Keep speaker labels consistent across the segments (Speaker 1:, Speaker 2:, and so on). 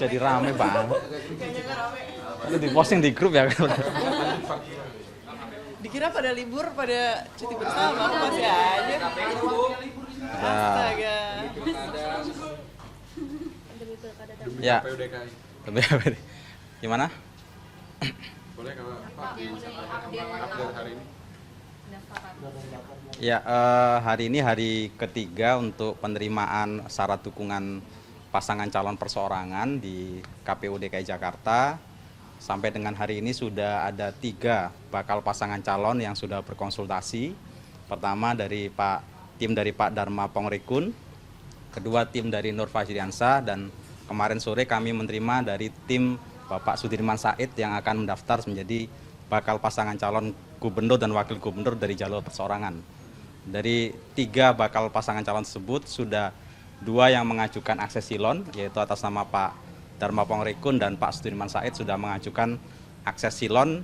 Speaker 1: jadi rame banget. Itu diposting di grup ya.
Speaker 2: Dikira pada libur, pada cuti bersama, aku masih aja. Astaga.
Speaker 1: Ya. Gimana?
Speaker 3: Boleh kalau Pak update hari ini?
Speaker 1: Ya, hari ini hari ketiga untuk penerimaan syarat dukungan pasangan calon perseorangan di KPU DKI Jakarta. Sampai dengan hari ini sudah ada 3 bakal pasangan calon yang sudah berkonsultasi. Pertama tim dari Pak Dharma Pongrekun, kedua tim dari Nur Fajriansah, dan kemarin sore kami menerima dari tim Bapak Sudirman Said yang akan mendaftar menjadi bakal pasangan calon gubernur dan wakil gubernur dari jalur perseorangan. Dari 3 bakal pasangan calon tersebut sudah 2 yang mengajukan akses silon, yaitu atas nama Pak Dharma Pongrekun dan Pak Sudirman Said sudah mengajukan akses silon,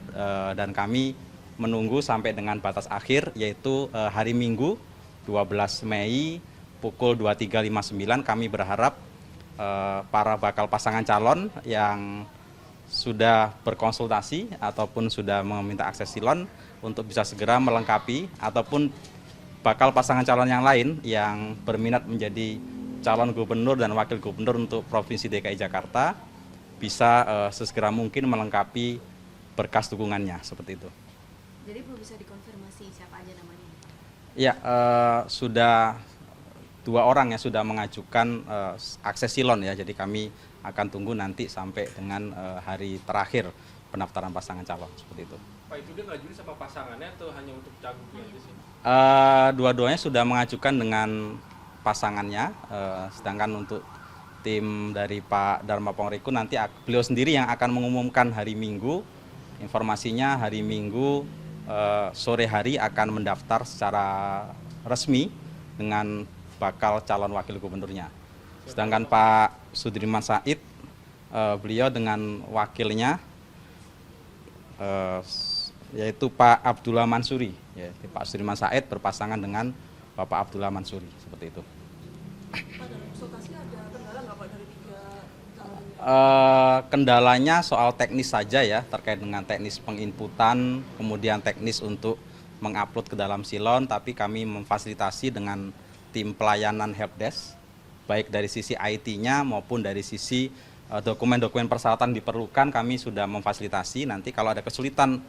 Speaker 1: dan kami menunggu sampai dengan batas akhir, yaitu hari Minggu 12 Mei pukul 23.59. Kami berharap para bakal pasangan calon yang sudah berkonsultasi ataupun sudah meminta akses silon untuk bisa segera melengkapi, ataupun bakal pasangan calon yang lain yang berminat menjadi calon gubernur dan wakil gubernur untuk Provinsi DKI Jakarta bisa sesegera mungkin melengkapi berkas dukungannya, seperti itu.
Speaker 4: Jadi belum bisa dikonfirmasi siapa aja namanya?
Speaker 1: Ya, sudah 2 orang yang sudah mengajukan akses silon ya, jadi kami akan tunggu nanti sampai dengan hari terakhir pendaftaran pasangan calon, seperti itu.
Speaker 5: Pak, itu dia ngajuin sama pasangannya atau hanya untuk cagupnya aja sih?
Speaker 1: Dua-duanya sudah mengajukan dengan pasangannya, sedangkan untuk tim dari Pak Dharma Pongrekun nanti beliau sendiri yang akan mengumumkan hari Minggu. Informasinya hari Minggu sore hari akan mendaftar secara resmi dengan bakal calon wakil gubernurnya. Sedangkan Pak Sudirman Said, beliau dengan wakilnya yaitu Pak Abdullah Mansuri. Ya, Pak Sudirman Said berpasangan dengan Bapak Abdullah Mansuri, seperti itu. Kendalanya soal teknis saja ya, terkait dengan teknis penginputan, kemudian teknis untuk mengupload ke dalam silon, tapi kami memfasilitasi dengan tim pelayanan helpdesk, baik dari sisi IT-nya maupun dari sisi dokumen-dokumen persyaratan diperlukan, kami sudah memfasilitasi. Nanti kalau ada kesulitan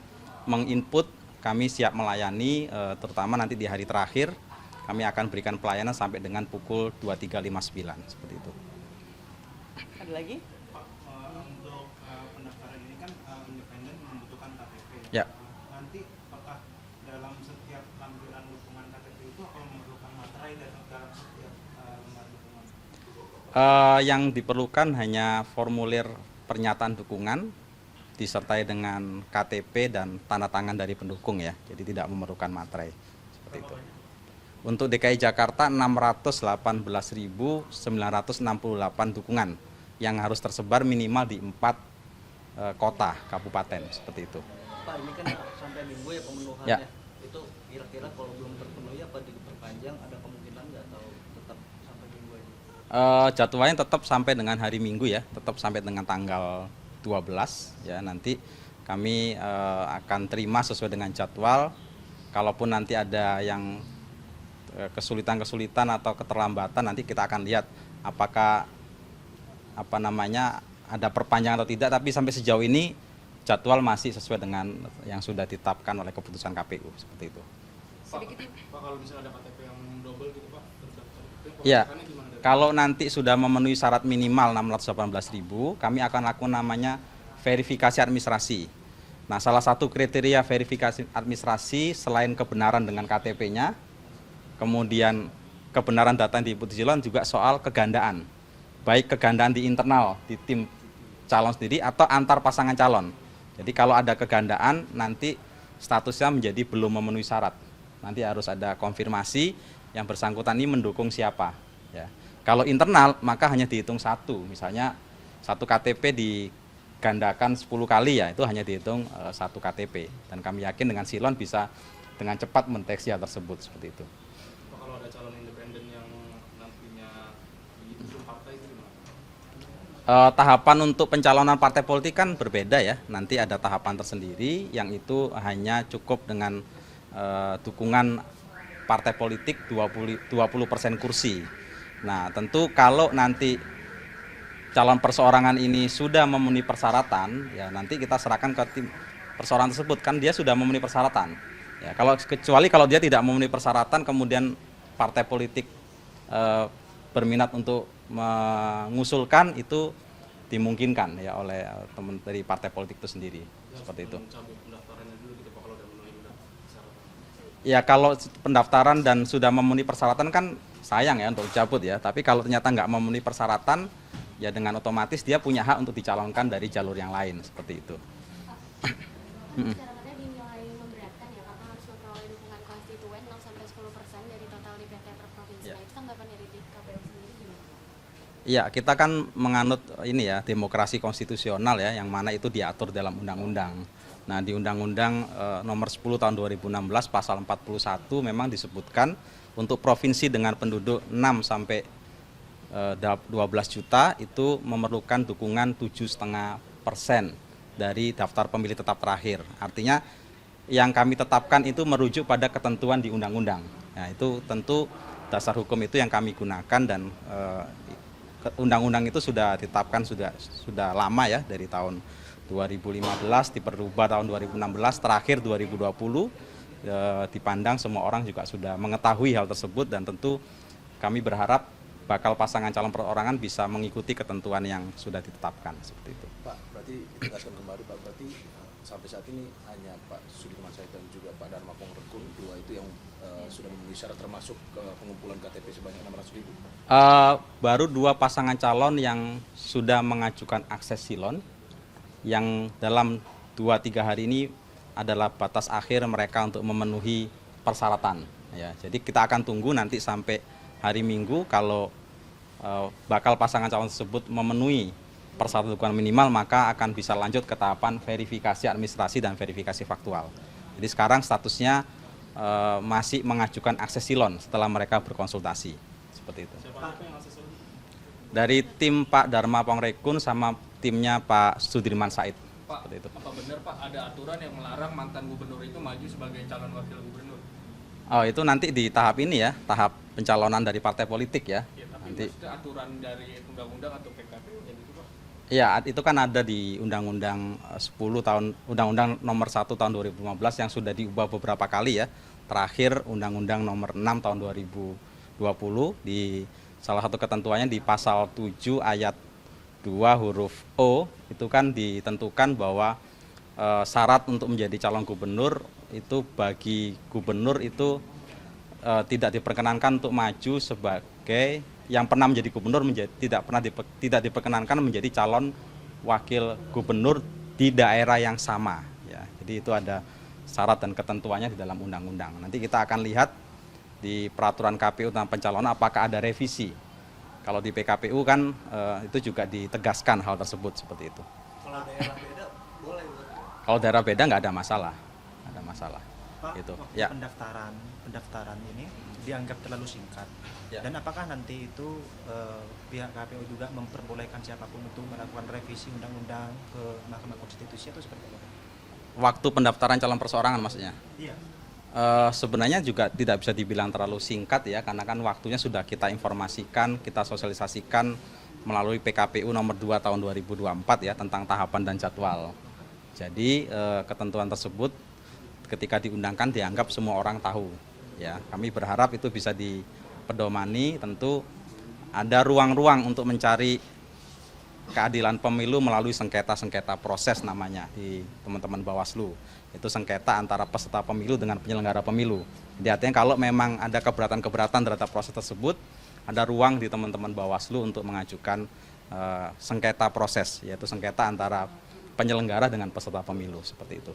Speaker 1: menginput, kami siap melayani, terutama nanti di hari terakhir, kami akan berikan pelayanan sampai dengan pukul 23.59, seperti itu.
Speaker 2: Ada lagi?
Speaker 6: Pak, untuk pendaftaran ini kan independen membutuhkan KTP.
Speaker 1: Ya.
Speaker 6: Nanti apakah dalam setiap lampiran dukungan KTP itu akan memerlukan materai dalam setiap lembar dukungan?
Speaker 1: Yang diperlukan hanya formulir pernyataan dukungan disertai dengan KTP dan tanda tangan dari pendukung ya. Jadi tidak memerlukan materai, seperti itu. Untuk DKI Jakarta 618.968 dukungan yang harus tersebar minimal di 4 kota kabupaten, seperti itu.
Speaker 7: Pak, ini kan sampai Minggu ya pemenuhannya.
Speaker 1: Ya.
Speaker 7: Itu kira-kira kalau belum terpenuhi apa diperpanjang, ada kemungkinan nggak atau tetap sampai Minggu aja?
Speaker 1: Jadwalnya tetap sampai dengan hari Minggu ya, tetap sampai dengan tanggal 12 ya. Nanti kami akan terima sesuai dengan jadwal. Kalaupun nanti ada yang kesulitan-kesulitan atau keterlambatan, nanti kita akan lihat apakah ada perpanjangan atau tidak, tapi sampai sejauh ini jadwal masih sesuai dengan yang sudah ditetapkan oleh keputusan KPU, seperti itu.
Speaker 5: Pak, kalau misalnya ada KTP yang double gitu Pak,
Speaker 1: Ya, kalau nanti sudah memenuhi syarat minimal 618.000, kami akan lakukan namanya verifikasi administrasi. Nah, salah satu kriteria verifikasi administrasi selain kebenaran dengan KTP-nya, kemudian kebenaran data yang diinput di silon, juga soal kegandaan. Baik kegandaan di internal, di tim calon sendiri, atau antar pasangan calon. Jadi kalau ada kegandaan, nanti statusnya menjadi belum memenuhi syarat. Nanti harus ada konfirmasi yang bersangkutan ini mendukung siapa. Ya. Kalau internal, maka hanya dihitung 1. Misalnya 1 KTP digandakan 10 kali, ya itu hanya dihitung 1 KTP. Dan kami yakin dengan silon bisa dengan cepat mendeteksi hal tersebut, seperti itu.
Speaker 5: Kalau ada calon independen yang nantinya diusung partai itu gimana?
Speaker 1: Tahapan untuk pencalonan partai politik kan berbeda ya. Nanti ada tahapan tersendiri yang itu hanya cukup dengan dukungan partai politik 20% kursi. Nah, tentu kalau nanti calon perseorangan ini sudah memenuhi persyaratan, ya nanti kita serahkan ke tim perseorangan tersebut, kan dia sudah memenuhi persyaratan. Ya, kecuali kalau dia tidak memenuhi persyaratan, kemudian partai politik berminat untuk mengusulkan, itu dimungkinkan ya oleh teman dari partai politik itu sendiri, seperti itu.
Speaker 5: Mencabut pendaftarannya dulu gitu Pak kalau udah memenuhi persyaratan.
Speaker 1: Ya kalau pendaftaran dan sudah memenuhi persyaratan kan sayang ya untuk dicabut ya. Tapi kalau ternyata nggak memenuhi persyaratan, ya dengan otomatis dia punya hak untuk dicalonkan dari jalur yang lain, seperti itu.
Speaker 4: Masyarakatnya dinilai memberatkan ya karena harus memperoleh dukungan konstituen 6-10% dari total DPT per provinsi.
Speaker 1: Ya.
Speaker 4: Nah, itu tanggapan dari KPU sendiri gimana?
Speaker 1: Iya, kita kan menganut ini ya, demokrasi konstitusional ya, yang mana itu diatur dalam undang-undang. Nah, di Undang-Undang nomor 10 tahun 2016 pasal 41 memang disebutkan untuk provinsi dengan penduduk 6 sampai 12 juta itu memerlukan dukungan 7,5% dari daftar pemilih tetap terakhir. Artinya yang kami tetapkan itu merujuk pada ketentuan di undang-undang. Nah, itu tentu dasar hukum itu yang kami gunakan, dan undang-undang itu sudah ditetapkan sudah lama ya, dari tahun 2015 diperubah tahun 2016, terakhir 2020. Dipandang semua orang juga sudah mengetahui hal tersebut, dan tentu kami berharap bakal pasangan calon perorangan bisa mengikuti ketentuan yang sudah ditetapkan, seperti itu.
Speaker 8: Pak, berarti ditegaskan kembali Pak, berarti sampai saat ini hanya Pak Sudirman Said dan juga Pak Dharma Pongrekun, dua itu yang sudah memenuhi syarat termasuk pengumpulan KTP sebanyak 600.000.
Speaker 1: Baru 2 pasangan calon yang sudah mengajukan akses silon, yang dalam 2-3 hari ini adalah batas akhir mereka untuk memenuhi persyaratan. Ya, jadi kita akan tunggu nanti sampai hari Minggu, kalau bakal pasangan calon tersebut memenuhi persyaratan dukungan minimal, maka akan bisa lanjut ke tahapan verifikasi administrasi dan verifikasi faktual. Jadi sekarang statusnya masih mengajukan akses silon setelah mereka berkonsultasi, seperti itu.
Speaker 5: Siapa yang akses itu?
Speaker 1: Dari tim Pak Dharma Pongrekun sama timnya Pak Sudirman Said.
Speaker 5: Pak,
Speaker 1: Seperti itu.
Speaker 5: apa benar Pak ada aturan yang melarang mantan gubernur itu maju sebagai calon wakil gubernur?
Speaker 1: Oh, itu nanti di tahap ini ya, tahap pencalonan dari partai politik ya.
Speaker 5: Ya, tapi
Speaker 1: Nanti
Speaker 5: maksudnya aturan dari undang-undang atau PKPU yang gitu Pak?
Speaker 1: ya, itu kan ada di Undang-Undang 10 tahun, Undang-Undang nomor 1 tahun 2015 yang sudah diubah beberapa kali ya. Terakhir Undang-Undang nomor 6 tahun 2020, di salah satu ketentuannya di pasal 7 ayat 2 huruf O, itu kan ditentukan bahwa syarat untuk menjadi calon gubernur itu, bagi gubernur itu tidak diperkenankan untuk maju sebagai yang pernah menjadi gubernur, tidak diperkenankan menjadi calon wakil gubernur di daerah yang sama ya. Jadi itu ada syarat dan ketentuannya di dalam undang-undang. Nanti kita akan lihat di peraturan KPU tentang pencalonan apakah ada revisi. Kalau di PKPU kan itu juga ditegaskan hal tersebut, seperti itu.
Speaker 7: Kalau daerah beda boleh berarti?
Speaker 1: Kalau daerah beda nggak ada masalah, nggak ada masalah.
Speaker 6: Pak,
Speaker 1: Gitu.
Speaker 6: waktu
Speaker 1: Ya.
Speaker 6: pendaftaran ini dianggap terlalu singkat.
Speaker 1: Ya.
Speaker 6: Dan apakah nanti itu pihak KPU juga memperbolehkan siapapun untuk melakukan revisi undang-undang ke Mahkamah Konstitusi atau seperti apa?
Speaker 1: Waktu pendaftaran calon perseorangan maksudnya?
Speaker 6: Iya.
Speaker 1: Sebenarnya juga tidak bisa dibilang terlalu singkat ya, karena kan waktunya sudah kita informasikan, kita sosialisasikan melalui PKPU nomor 2 tahun 2024 ya, tentang tahapan dan jadwal. Jadi ketentuan tersebut ketika diundangkan dianggap semua orang tahu ya. Kami berharap itu bisa dipedomani, tentu ada ruang-ruang untuk mencari keadilan pemilu melalui sengketa-sengketa proses namanya di teman-teman Bawaslu. Itu sengketa antara peserta pemilu dengan penyelenggara pemilu. Jadi artinya kalau memang ada keberatan-keberatan terhadap proses tersebut, ada ruang di teman-teman Bawaslu untuk mengajukan sengketa proses, yaitu sengketa antara penyelenggara dengan peserta pemilu, seperti itu.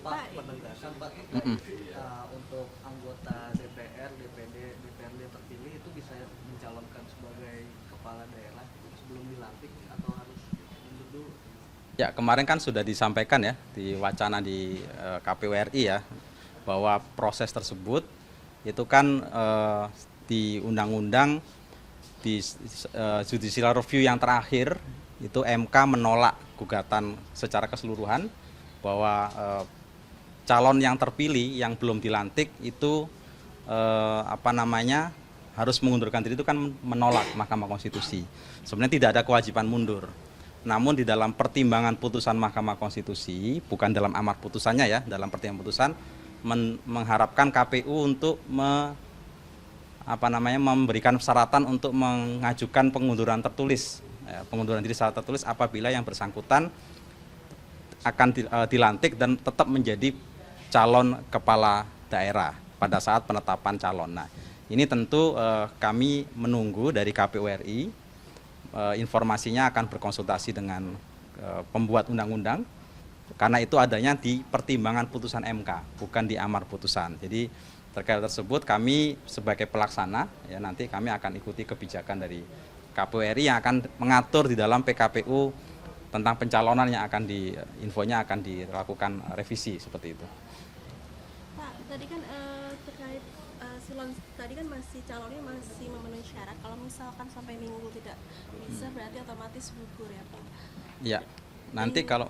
Speaker 7: Pak, penegasan Pak, untuk anggota DPR, DPD, DPRD terpilih itu bisa mencalonkan sebagai kepala daerah sebelum dilantik atau harus mundur dulu?
Speaker 1: Ya, kemarin kan sudah disampaikan ya di wacana di KPU RI ya, bahwa proses tersebut itu kan di undang-undang di judicial review yang terakhir itu MK menolak gugatan secara keseluruhan bahwa calon yang terpilih yang belum dilantik itu harus mengundurkan diri, itu kan menolak Mahkamah Konstitusi. Sebenarnya tidak ada kewajiban mundur. Namun di dalam pertimbangan putusan Mahkamah Konstitusi, bukan dalam amar putusannya ya, dalam pertimbangan putusan mengharapkan KPU untuk memberikan persyaratan untuk mengajukan pengunduran tertulis, pengunduran diri secara tertulis apabila yang bersangkutan akan dilantik dan tetap menjadi calon kepala daerah pada saat penetapan calon. Nah, ini tentu kami menunggu dari KPU RI, informasinya akan berkonsultasi dengan pembuat undang-undang, karena itu adanya di pertimbangan putusan MK, bukan di amar putusan. Jadi terkait tersebut kami sebagai pelaksana, ya nanti kami akan ikuti kebijakan dari KPU RI yang akan mengatur di dalam PKPU tentang pencalonan yang akan infonya akan dilakukan revisi seperti itu.
Speaker 9: Pak, tadi kan terkait silon tadi kan masih calonnya masih memenuhi syarat. Kalau misalkan sampai minggu tidak bisa, berarti otomatis gugur ya Pak?
Speaker 1: Iya, nanti kalau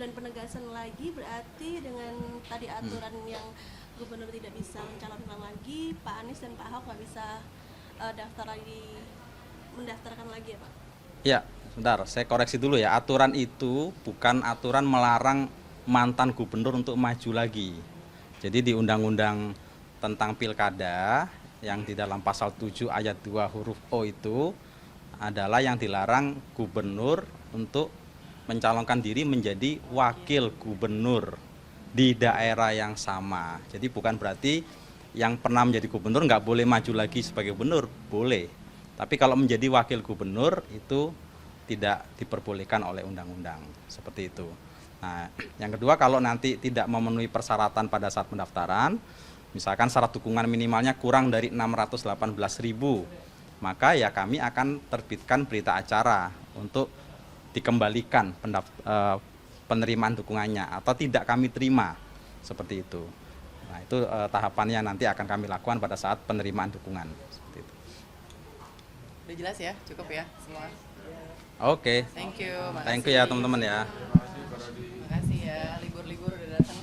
Speaker 9: dan penegasan lagi berarti dengan tadi aturan yang gubernur tidak bisa mencalonkan lagi, Pak Anies dan Pak Ahok nggak bisa mendaftarkan lagi ya Pak?
Speaker 1: Ya, sebentar, saya koreksi dulu ya. Aturan itu bukan aturan melarang mantan gubernur untuk maju lagi. Jadi di Undang-Undang tentang Pilkada yang di dalam pasal 7 ayat 2 huruf O itu adalah yang dilarang gubernur untuk mencalonkan diri menjadi wakil gubernur di daerah yang sama. Jadi bukan berarti yang pernah menjadi gubernur nggak boleh maju lagi sebagai gubernur, boleh. Tapi kalau menjadi wakil gubernur itu tidak diperbolehkan oleh undang-undang, seperti itu. Nah, yang kedua, kalau nanti tidak memenuhi persyaratan pada saat pendaftaran, misalkan syarat dukungan minimalnya kurang dari 618.000, maka ya kami akan terbitkan berita acara untuk dikembalikan penerimaan dukungannya atau tidak kami terima, seperti itu. Nah, itu tahapannya nanti akan kami lakukan pada saat penerimaan dukungan, seperti itu.
Speaker 2: Udah jelas ya, cukup ya semua.
Speaker 1: Oke.
Speaker 2: Thank you, makasih.
Speaker 1: Thank you ya teman-teman ya.
Speaker 2: Makasih ya, libur-libur udah datang.